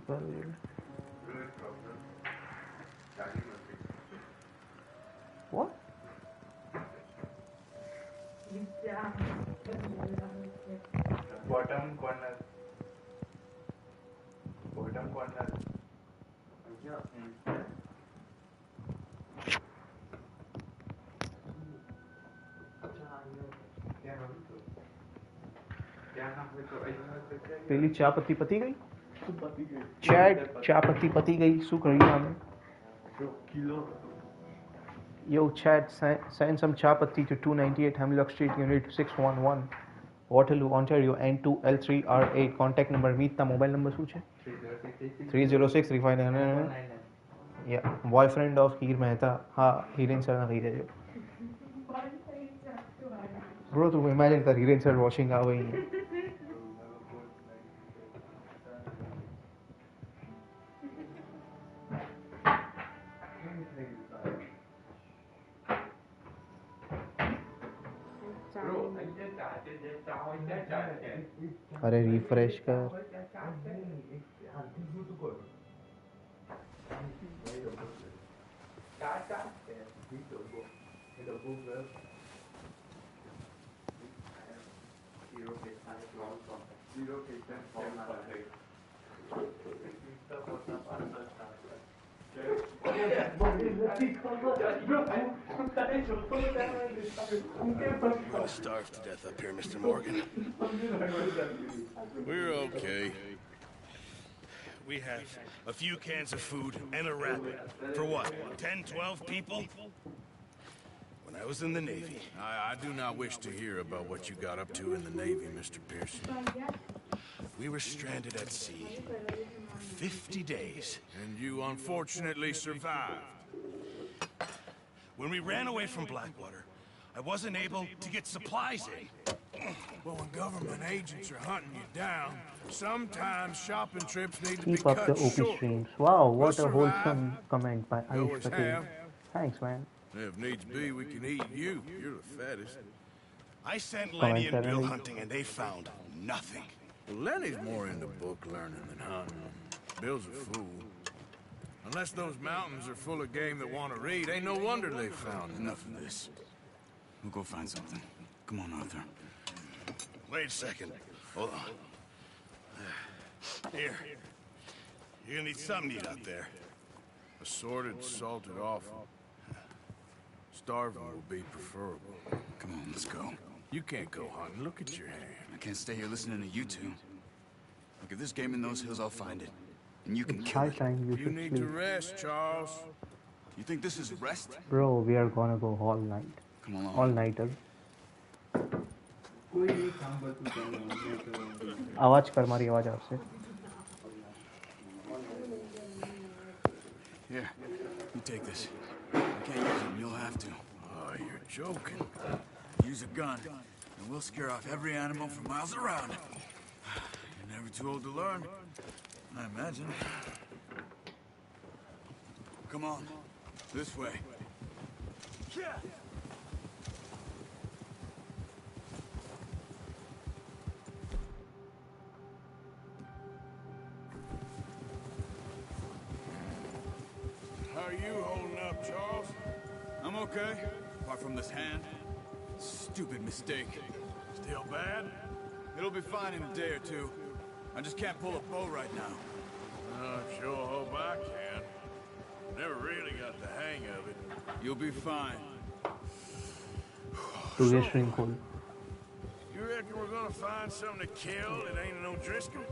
Well, what? Bottom corner. Bottom corner. पहली चा पत्ती पती गई चैट चा पत्ती पती गई શું કરી આમે Yo chat send some cha patti to 298 Hemlock Street Unit 611 Waterloo Ontario N2L3R8 contact number મીતના mobile number શું છે 3063599 yeah boyfriend of Heer Mehta હા હિરેન સર ના કહી દેજો bro તું imagine તાર હિરેન સર washing આવે अरे रिफ्रेश कर You're starved to death up here, Mr. Morgan. We're okay. We have a few cans of food and a rabbit. For what, 10, 12 people? When I was in the Navy... I do not wish to hear about what you got up to in the Navy, Mr. Pearson. We were stranded at sea for 50 days. And you unfortunately survived. When we ran away from Blackwater, I wasn't able to get supplies in. But when government agents are hunting you down, sometimes shopping trips need to be keep up cut the OP short. streams wow what We'll a survive. wholesome comment by We Ayush always Patel have. thanks man If needs be, we can eat you. You're the fattest. I sent Lenny and Bill Lenny. hunting and they found nothing. Well, Lenny's more into book learning than hunting. Bill's a fool. Unless those mountains are full of game that want to read, ain't no wonder they found Enough of this. We'll go find something. Come on, Arthur. Wait a second. Hold on. Here. You're gonna need something to eat out there. Assorted, salted offal. Starving will be preferable. Come on, let's go. You can't go hunting. Look at your hand. I can't stay here listening to you two. Look, if there's game in those hills, I'll find it. And you can it's kill high it. time you You should need to sleep rest, Charles. You think this is rest? bro we are gonna go all night Come along. all nighter आवाज कर मारी आवाज आपसे Here, you take this. I can't use it, and you'll have to. Oh, you're joking. Use a gun, and we'll scare off every animal for miles around. You're never too old to learn, I imagine. Come on, this way. Yeah. How are you holding up, Charles? I'm okay, apart from this hand. Stupid mistake. Still bad? It'll be fine in a day or two. I just can't pull a bow right now. I sure hope I can. Never really got the hang of it. You'll be fine. to get shrink hole You reckon we're gonna find something to kill that ain't no Driscoll?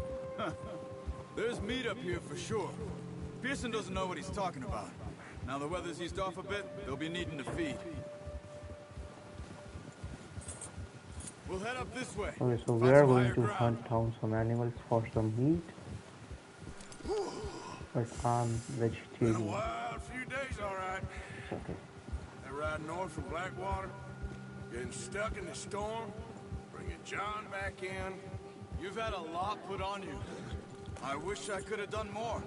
There's meat up here for sure. Pearson doesn't know what he's talking about. Now the weather's eased off a bit, they'll be needing to feed. We'll head up this way. okay so we Find are some going higher to ground. hunt down some animals for some meat but I'm Been a vegetarian wild few days, all right. okay That ride north from Blackwater, getting stuck in the storm, bringing John back in. You've had a lot put on you. I wish I could have done more.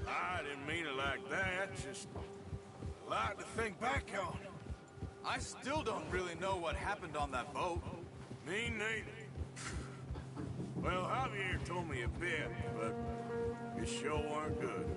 I didn't mean it like that, just a lot to think back on. I still don't really know what happened on that boat. Me neither. Well, Javier told me a bit, but You sure weren't good.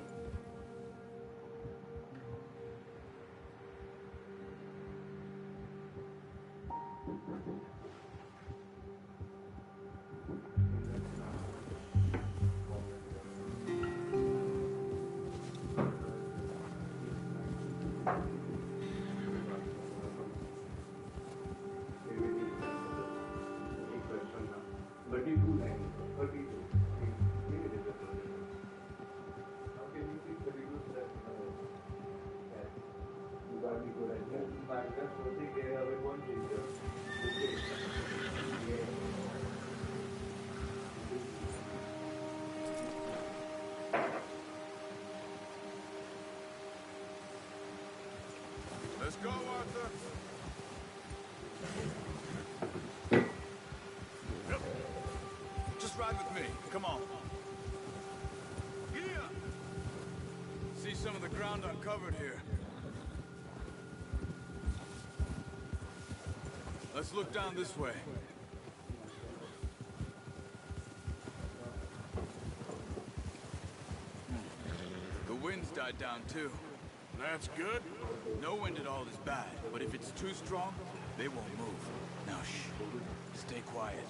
Let's go, Arthur. Yep. Just ride with me. Come on. Yeah. See some of the ground uncovered here. Let's look down this way. The wind's died down too. That's good. No wind at all is bad, but if it's too strong, they won't move. Now shh. Stay quiet.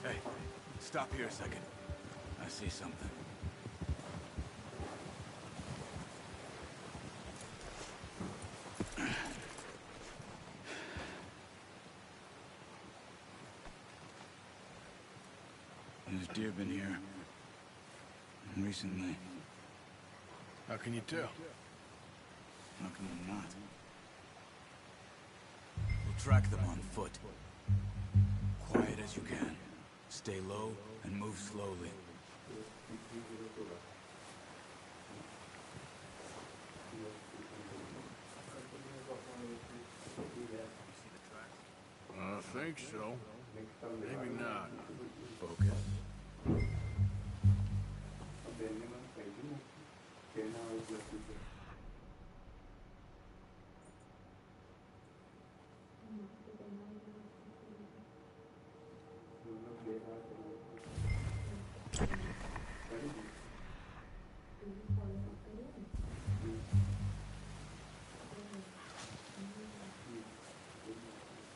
Hey, stop here a second. I see something. There's deer been here. Recently. How can you tell? How can you not? We'll track them on foot. Quiet as you can. Stay low and move slowly. I think so. Maybe not. Focus.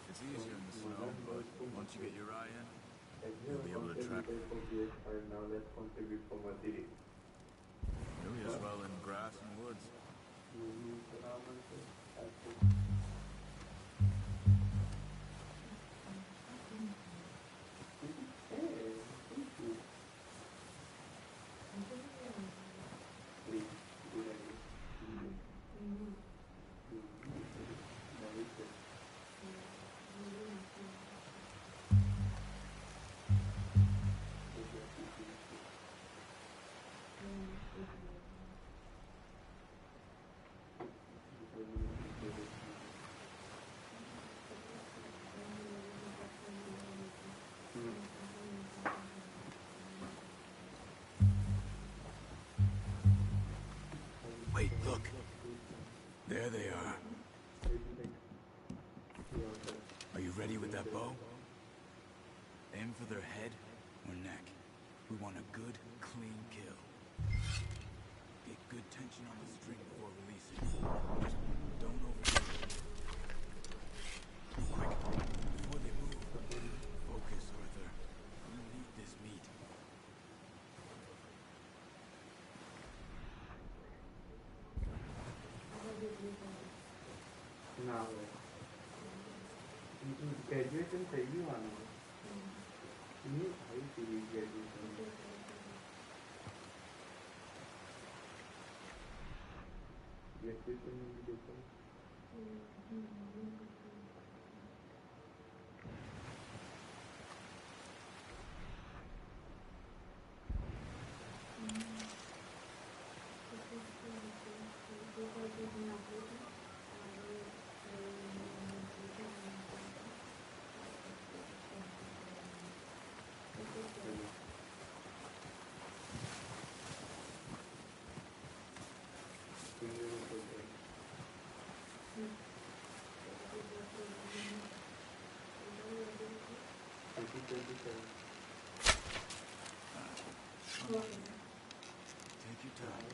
It's easier in the snow, but once you get your eye in, you'll be able to track them. You'll be as well in grass and woods. Wait, look. There they are. Are you ready with that bow? Aim for their head or neck. We want a good, clean kill. Get good tension on the string before releasing. Just don't overdo it. Quick, before they move. Focus, Arthur. You need this meat. Now, graduation चाहिए मानो नहीं भाई चाहिए graduation graduation में भी देखो Take your time.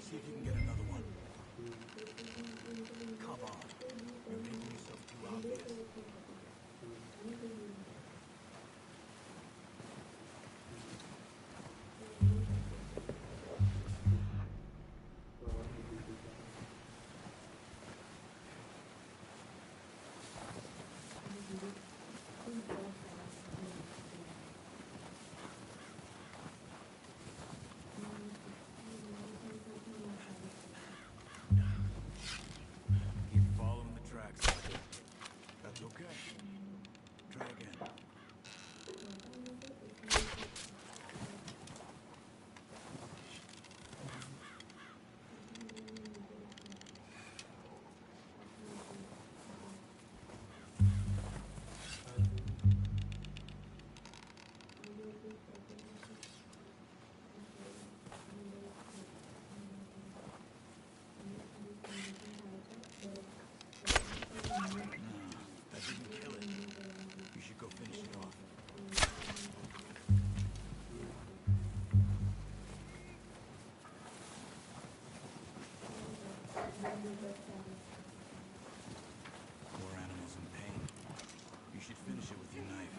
See if you can get another one. Come on. You're making yourself too obvious. Keep following the tracks. That's okay. Try again. That didn't kill it. You should go finish it off. Poor animal's in pain. You should finish it with your knife.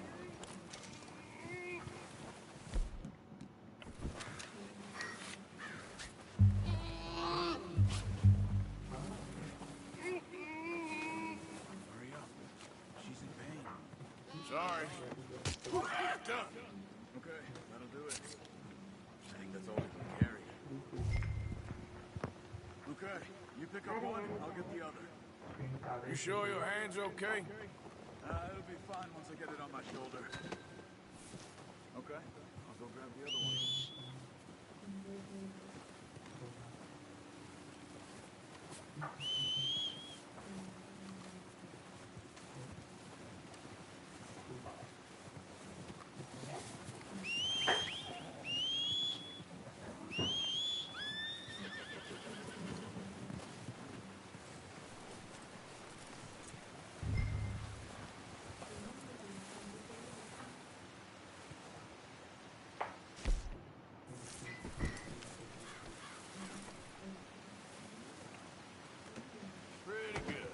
Hurry up. She's in pain. Sorry. Done. Okay, that'll do it. I think that's all we can carry. Okay, you pick up one, I'll get the other. You sure your hand's okay? It'll be fine once I get it on my shoulder. Okay, I'll go grab the other one. Pretty good.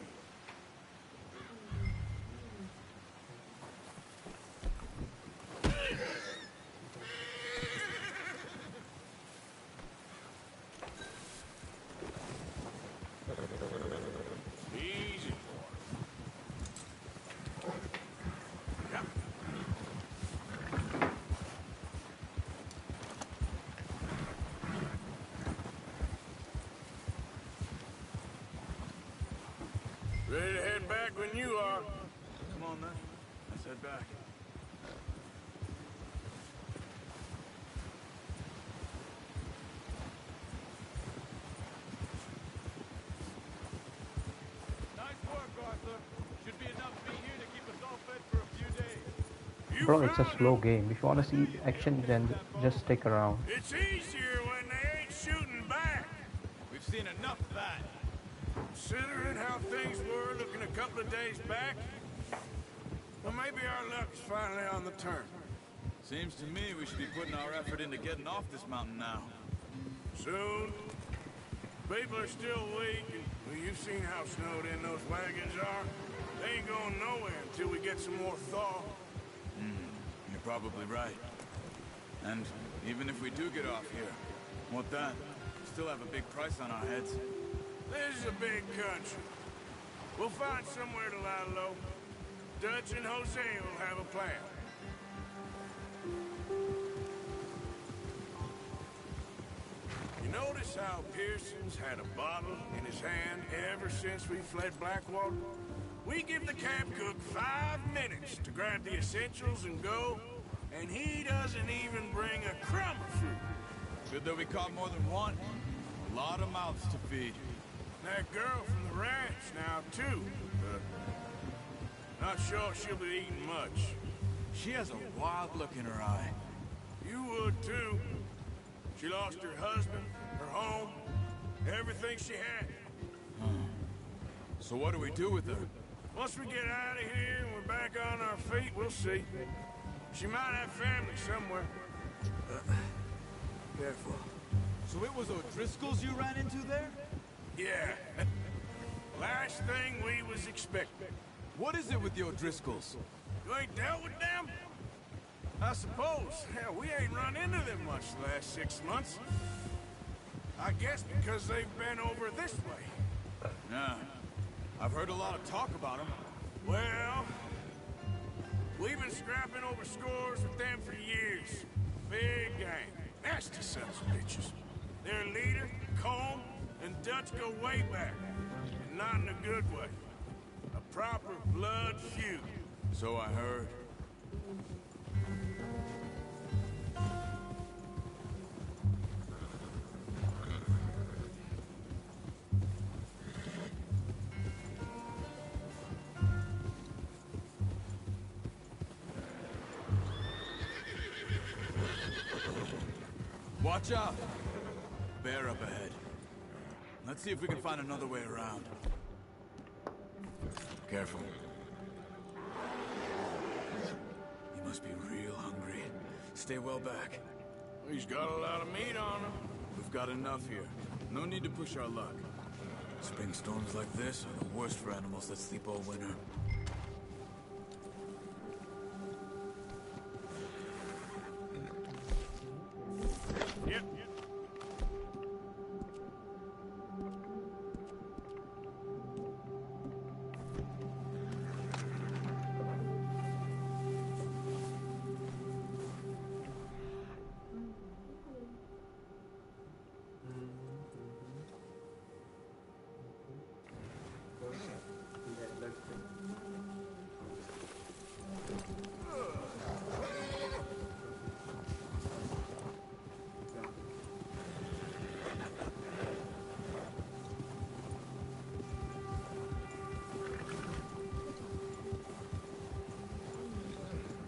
Easy. Yep. Ready to head back when you are. Come on then, let's head back. Nice work, Arthur. Should be enough meat here to keep us all fed for a few days. You Bro, it's a found slow it. game. If you want to see action, then just stick around. It's easier when they ain't shooting back. We've seen enough of that. Considering how things were looking a couple of days back, well, maybe our luck's finally on the turn. Seems to me we should be putting our effort into getting off this mountain now. Soon. People are still weak, and well, you've seen how snowed in those wagons are. They ain't going nowhere until we get some more thaw. You're probably right. And even if we do get off here, what then? We still have a big price on our heads. This is a big country. We'll find somewhere to lie low. Dutch and Jose will have a plan. You notice how Pearson's had a bottle in his hand ever since we fled Blackwater? We give the camp cook 5 minutes to grab the essentials and go, and he doesn't even bring a crumb of food. Good that we caught more than one. A lot of mouths to feed. That girl from the ranch now, too. Not sure she'll be eating much. She has a wild look in her eye. You would, too. She lost her husband, her home, everything she had. So what do we do with her? Once we get out of here and we're back on our feet, we'll see. She might have family somewhere. Careful. So it was O'Driscoll's you ran into there? Yeah. Last thing we was expecting. What is it with the O'Driscolls? You ain't dealt with them? I suppose. Hell, we ain't run into them much the last 6 months. I guess because they've been over this way. Nah. I've heard a lot of talk about them. Well, we've been scrapping over scores with them for years. Big gang. Nasty sons of bitches. Their leader, Combe, and Dutch go way back. And not in a good way. A proper blood feud. So I heard. Watch out! Bear up ahead. Let's see if we can find another way around. Careful. He must be real hungry. Stay well back. He's got a lot of meat on him. We've got enough here. No need to push our luck. Spring storms like this are the worst for animals that sleep all winter. Yep.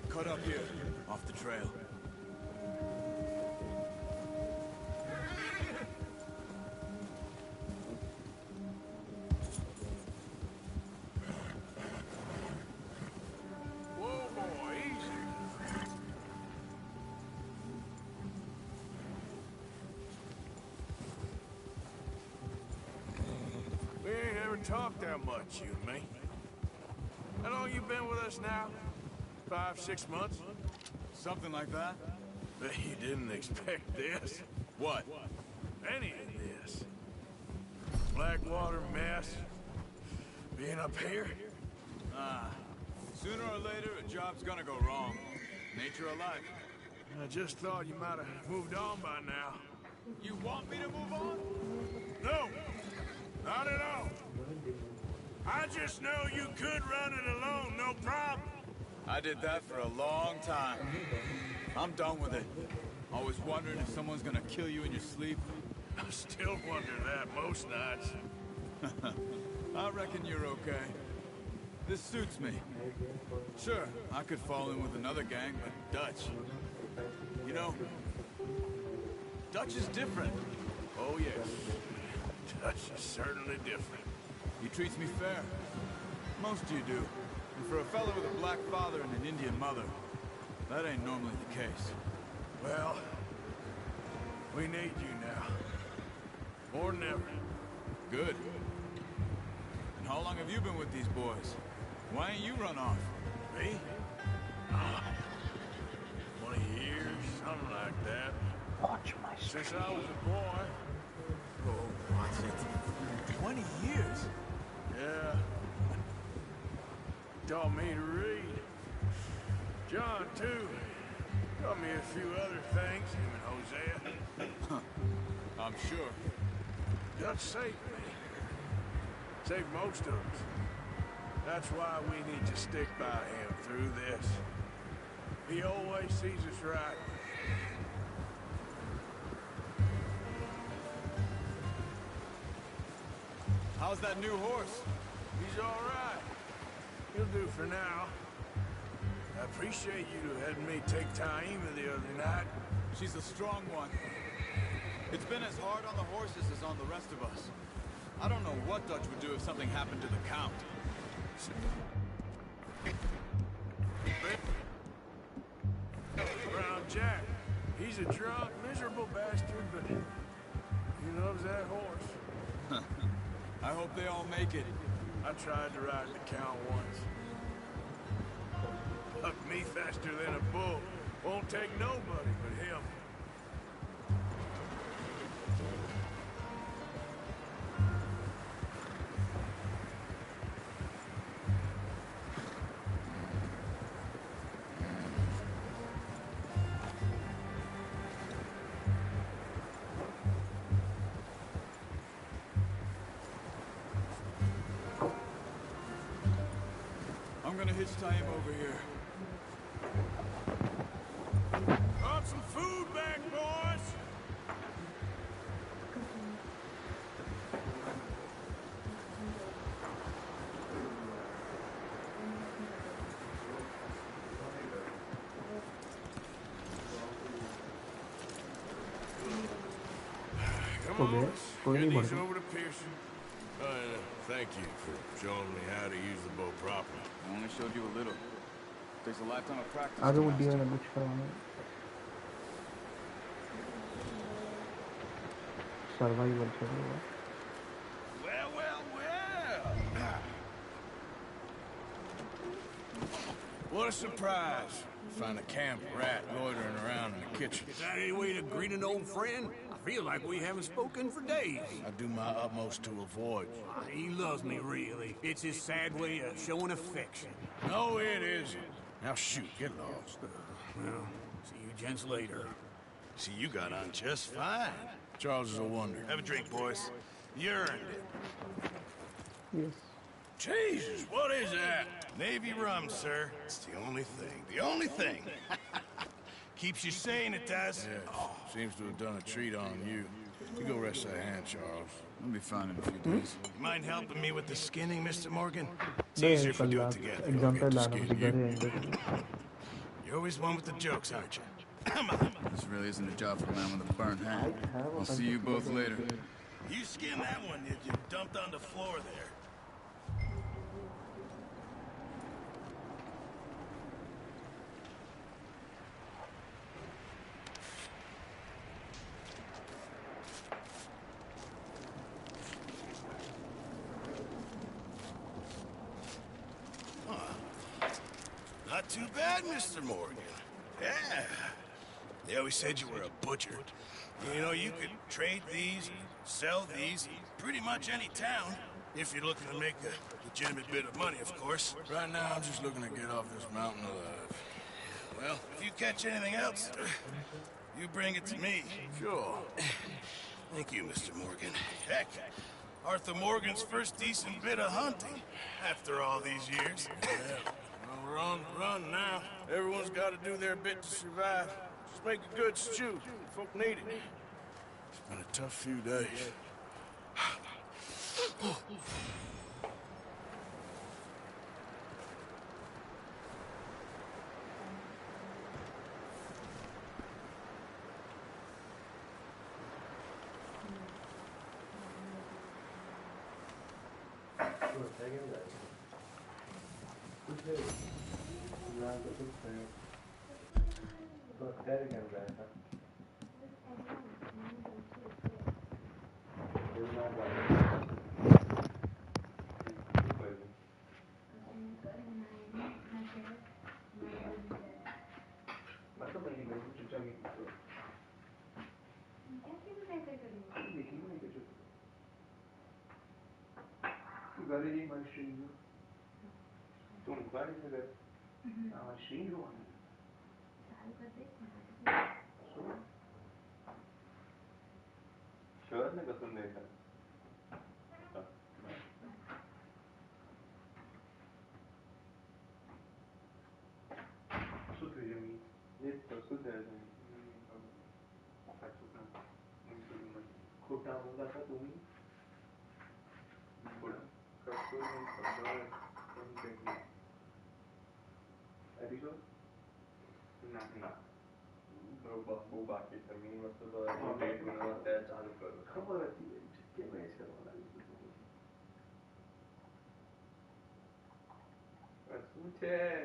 Cut up here, off the trail. Whoa, boy, easy. We ain't ever talked that much, you and me. How long you been with us now? 5, 6 months? Something like that? Bet you didn't expect this. What? Any of this. Blackwater mess. Being up here? Sooner or later, a job's gonna go wrong. Nature of life. I just thought you might have moved on by now. You want me to move on? No, not at all. I just know you could run it alone, no problem. I did that for a long time. I'm done with it. Always wondering if someone's gonna kill you in your sleep. I still wonder that most nights. I reckon you're okay. This suits me. Sure, I could fall in with another gang, but Dutch... You know, Dutch is different. Oh, yes. Dutch is certainly different. He treats me fair. Most of you do. And for a fellow with a black father and an Indian mother, that ain't normally the case. Well, we need you now. More than ever. Good. And how long have you been with these boys? Why ain't you run off? Me? 20 years, something like that. Watch my Since I was a boy. Oh, watch it. 20 years? Yeah, taught me to read. John, too. Taught me a few other things, him and Hosea. I'm sure. Dutch saved me. Saved most of us. That's why we need to stick by him through this. He always sees us right. How's that new horse? He's all right. He'll do for now. I appreciate you letting me take Taima the other night. She's a strong one. It's been as hard on the horses as on the rest of us. I don't know what Dutch would do if something happened to the Count. Brown Jack. He's a drunk, miserable bastard, but he loves that horse. I hope they all make it. I tried to ride the Count once. Hucked me faster than a bull. Won't take nobody but him. I'm gonna hitch Taim over here. Brought some food back, boys! Come on, get these over to Pearson. Thank you for showing me how to use the bow properly. I only showed you a little. Takes a lifetime of practice. आगे to वो दिया master. है कुछ करवाना survival चलेगा Well, well, well. What a surprise. Find a camp rat loitering around in the kitchen. Is that any way to greet an old friend? I feel like we haven't spoken for days. I do my utmost to avoid. He loves me, really. It's his sad way of showing affection. No, it isn't. Now shoot, get lost. Well, see you gents later. See, you got on just fine. Charles is a wonder. Have a drink, boys. You earned it. yes Jesus, what is that? Navy rum, sir. It's the only thing. The only thing. Keeps you sane, it does. Yes, seems to have done a treat on you. You go rest that hand, Charles. I'll be fine in a few days. You mind helping me with the skinning, Mr. Morgan? It's नहीं easier if we कल do it रात together. Exam पे to लाना skin मुझे you. घर आएंगे You're always one with the jokes, aren't you? Come on. This really isn't a job for a man with a burnt hand. I'll see you both later. You skinned that one, did you? Dumped on the floor there. Not too bad, Mr. Morgan. Yeah. They always said you were a butcher. You know, you could trade these, sell these, pretty much any town, if you're looking to make a legitimate bit of money, of course. Right now, I'm just looking to get off this mountain alive. Well, if you catch anything else, you bring it to me. Sure. Thank you, Mr. Morgan. Heck, Arthur Morgan's first decent bit of hunting, after all these years. Yeah. Well, we're on the run now. Everyone's got to do their bit to survive. Just make a good stew. Folk need it. It's been a tough few days. तुम गाड़ी से गए श्री शहर में कसम देखा शुद्ध जमीन ये तो शुद्ध है खोटा होगा था तुम्ही खोटा कस्तूर में खबर कहीं कहीं एडिशो ना वो बाकी जमीन वस्तु तो डेट बनवाते हैं चालू करो खबर आती है के मैच करवाना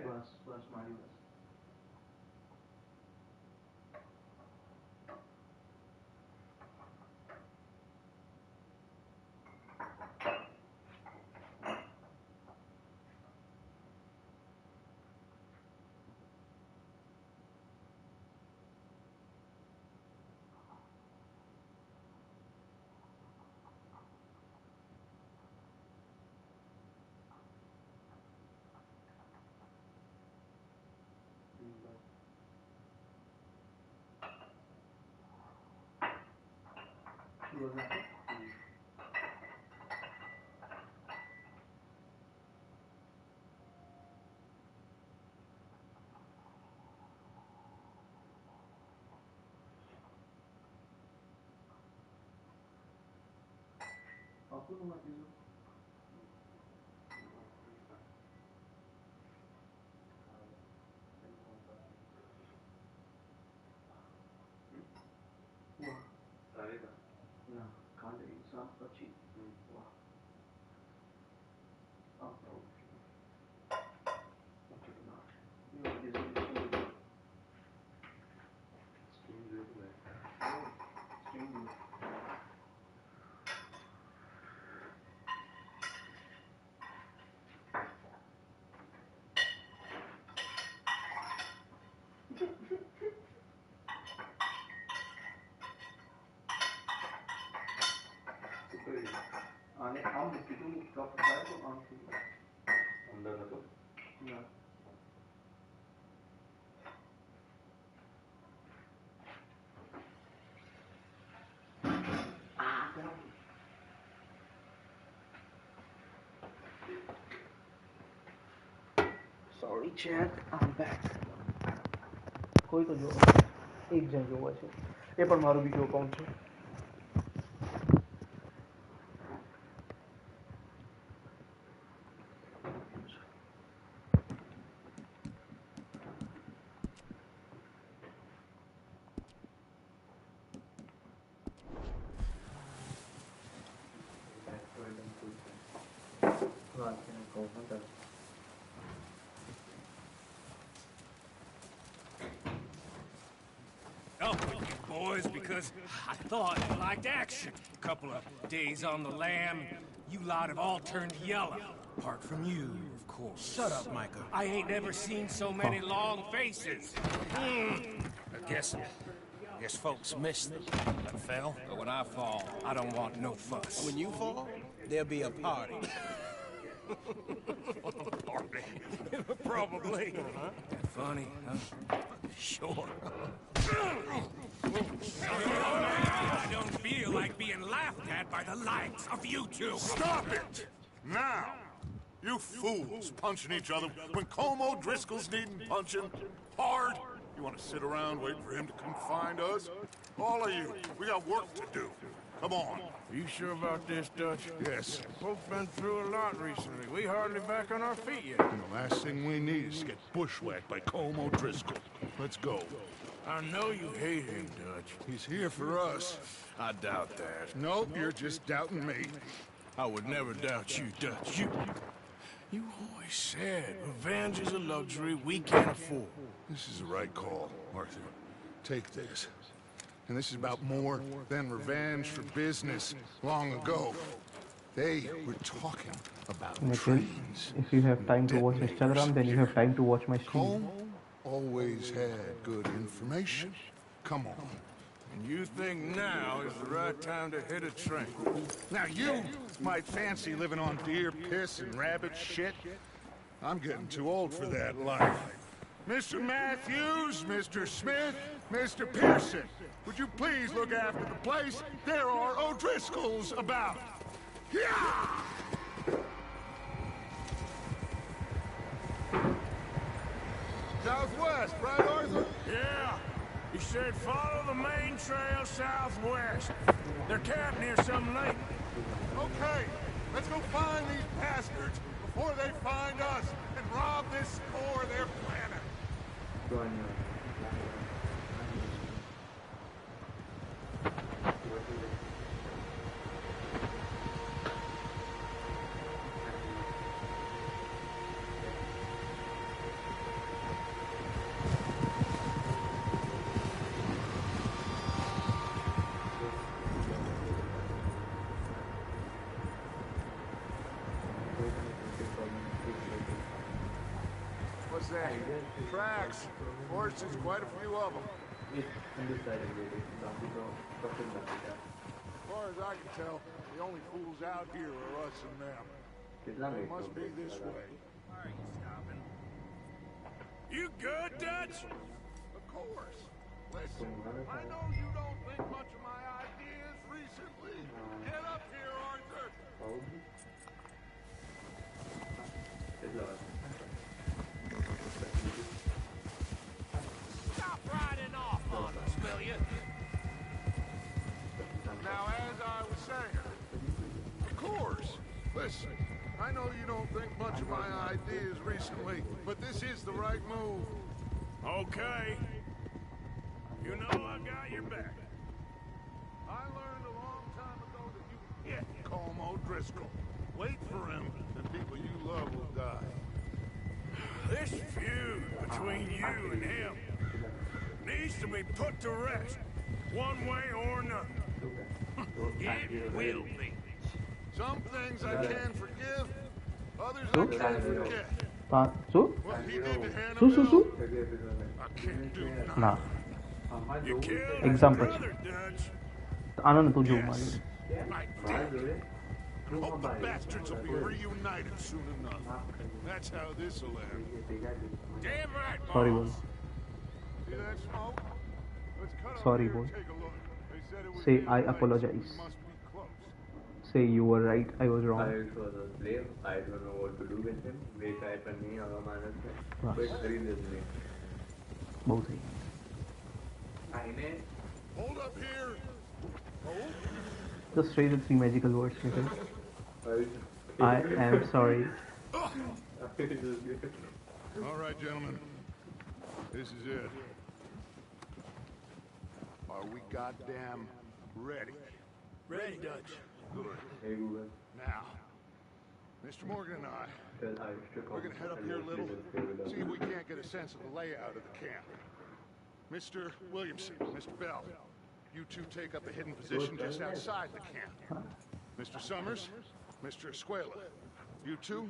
बस बस मारी बस आपको तो मत लीजिए सारे का ना खाली इंसान पक्षी वाह आप आने आम कितने कप है तो आम की अंदर ना तो ना Sorry chat, I'm back. કોઈ તો જોવા એક જણ જોવા છે એ પણ મારું બીજું અકાઉન્ટ છે Oh, boys, because I thought you liked action. A couple of days on the lam, you lot have all turned yellow. Apart from you, of course. Shut up, Micah. I ain't never seen so many long faces. I guess folks miss them. That fell. But when I fall, I don't want no fuss. When you fall, there'll be a party. Party? Probably. Funny, huh? Sure. I don't feel like being laughed at by the likes of you two. Stop it! Now! You fools punching each other when Como Driscoll's needing punching hard. You want to sit around waiting for him to come find us? All of you, we got work to do. Come on. Are you sure about this, Dutch? Yes. Both been through a lot recently. We hardly back on our feet yet. And the last thing we need is to get bushwhacked by Como Driscoll. Let's go. I know you hate him, Dutch. He's here for us. I doubt that. Nope, you're just doubting me. I would never doubt you, Dutch. You always said revenge is a luxury we can't afford. This is the right call, Arthur. Take this. And this is about more than revenge for business long ago. They were talking about trains. If you have time to watch Instagram, then you have time to watch my stream. Como always had good information. Come on. And you think now is the right time to hit a train? Now you might fancy living on deer piss and rabbit shit. I'm getting too old for that life. Mr. Matthews, Mr. Smith, Mr. Pearson, would you please look after the place? There are O'Driscolls about. Yeah! Southwest, right, Arthur? Yeah. He said follow the main trail southwest. They're camped near some lake. Okay, let's go find these bastards before they find us and rob this store they're planning. What's that? Tracks. Horses, quite a few of them. As far as I can tell, the only fools out here are us and them. They must be this way. Why are you stopping? You good, Dutch? Of course. Listen, I know you don't think much of my ideas recently. Get up here, Arthur. Stop riding off on us, will you? Now, as I was saying, of course. Listen, I know you don't think much of my ideas recently, but this is the right move. Okay. You know I got your back. I learned a long time ago that you get Colm O'Driscoll. Wait for him, and people you love will die. This feud between you and him needs to be put to rest, one way or another. It will be. Some things I can forgive, others I can't forget. What What he did to Hannibal, I can't do nothing. Nah. You killed his Example. brother, Dutch. आनंद तू जो मारी. Yes, I did. Hope the bastards will be reunited soon enough. That's how this'll end. Damn right, Sorry, boss. boy. See that smoke? Let's cut Sorry, over boy. here and take a look. They said it was Say, near I the lake, apologize. so we must be close. Say you were right, I was I wrong. was a slave. I don't know what to do with him. They tried for me, Bas. but seriously. बहुत सही. Hold up here. Hold. Just say the 3 magical words, Nikhil. I am sorry. All right, gentlemen. This is it. Are we goddamn ready? Ready, Dutch. Good. Hey Google, Now, Mr. Morgan and I, tell Irish to we're come gonna head up and here a let's little, stay with us. see if we can't get a sense of the layout of the camp. Mr. Williamson, Mr. Bell, you two take up a hidden position just outside the camp. Mr. Summers, Mr. Escuela, you two